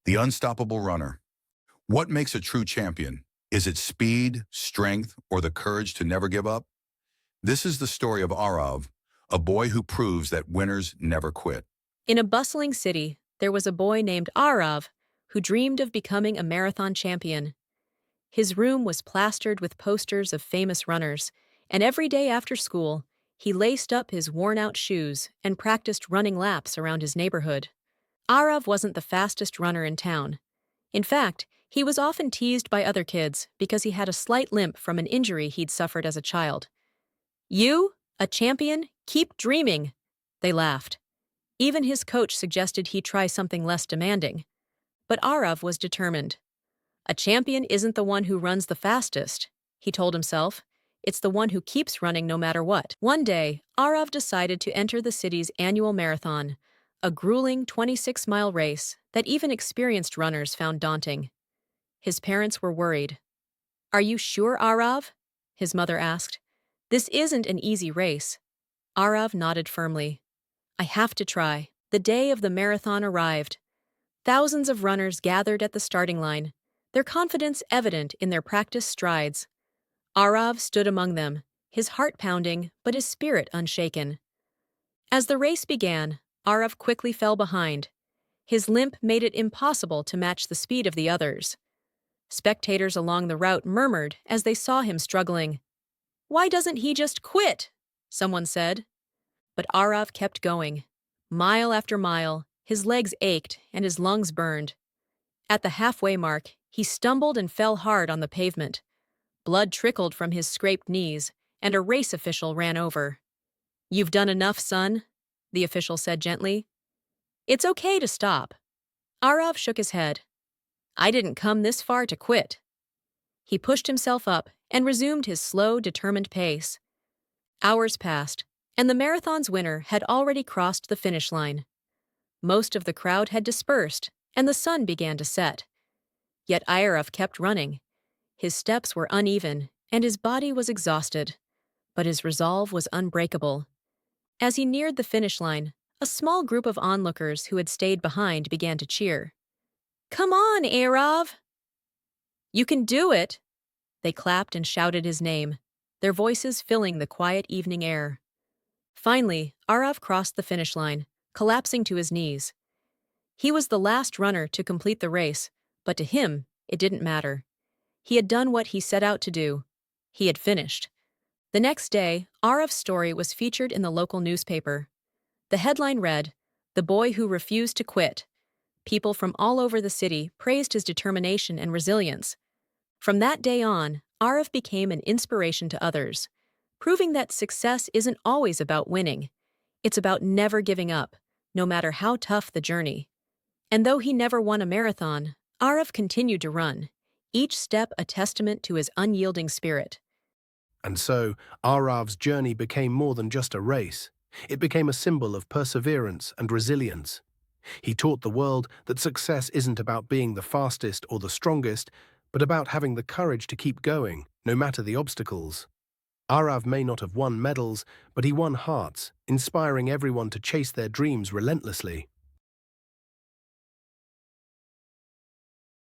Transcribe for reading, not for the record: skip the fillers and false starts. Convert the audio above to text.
The unstoppable runner. What makes a true champion? Is it speed, strength, or the courage to never give up? This is the story of Aarav, a boy who proves that winners never quit. In a bustling city, there was a boy named Aarav who dreamed of becoming a marathon champion. His room was plastered with posters of famous runners, and every day after school, he laced up his worn-out shoes and practiced running laps around his neighborhood. Aarav wasn't the fastest runner in town. In fact, he was often teased by other kids because he had a slight limp from an injury he'd suffered as a child. "You, a champion, keep dreaming," they laughed. Even his coach suggested he try something less demanding. But Aarav was determined. "A champion isn't the one who runs the fastest," he told himself. "It's the one who keeps running no matter what." One day, Aarav decided to enter the city's annual marathon, a grueling 26-mile race that even experienced runners found daunting. His parents were worried. "Are you sure, Aarav?" his mother asked. "This isn't an easy race." Aarav nodded firmly. "I have to try." The day of the marathon arrived. Thousands of runners gathered at the starting line, their confidence evident in their practice strides. Aarav stood among them, his heart pounding but his spirit unshaken. As the race began, Aarav quickly fell behind. His limp made it impossible to match the speed of the others. Spectators along the route murmured as they saw him struggling. "Why doesn't he just quit?" someone said. But Aarav kept going. Mile after mile, his legs ached and his lungs burned. At the halfway mark, he stumbled and fell hard on the pavement. Blood trickled from his scraped knees, and a race official ran over. "You've done enough, son," the official said gently. "It's okay to stop." Aarav shook his head. "I didn't come this far to quit." He pushed himself up and resumed his slow, determined pace. Hours passed, and the marathon's winner had already crossed the finish line. Most of the crowd had dispersed, and the sun began to set. Yet Aarav kept running. His steps were uneven, and his body was exhausted, but his resolve was unbreakable. As he neared the finish line, a small group of onlookers who had stayed behind began to cheer. "Come on, Aarav!" "You can do it!" They clapped and shouted his name, their voices filling the quiet evening air. Finally, Aarav crossed the finish line, collapsing to his knees. He was the last runner to complete the race, but to him, it didn't matter. He had done what he set out to do. He had finished. The next day, Aarav's story was featured in the local newspaper. The headline read, "The Boy Who Refused to Quit." People from all over the city praised his determination and resilience. From that day on, Aarav became an inspiration to others, proving that success isn't always about winning. It's about never giving up, no matter how tough the journey. And though he never won a marathon, Aarav continued to run, each step a testament to his unyielding spirit. And so, Aarav's journey became more than just a race. It became a symbol of perseverance and resilience. He taught the world that success isn't about being the fastest or the strongest, but about having the courage to keep going, no matter the obstacles. Aarav may not have won medals, but he won hearts, inspiring everyone to chase their dreams relentlessly.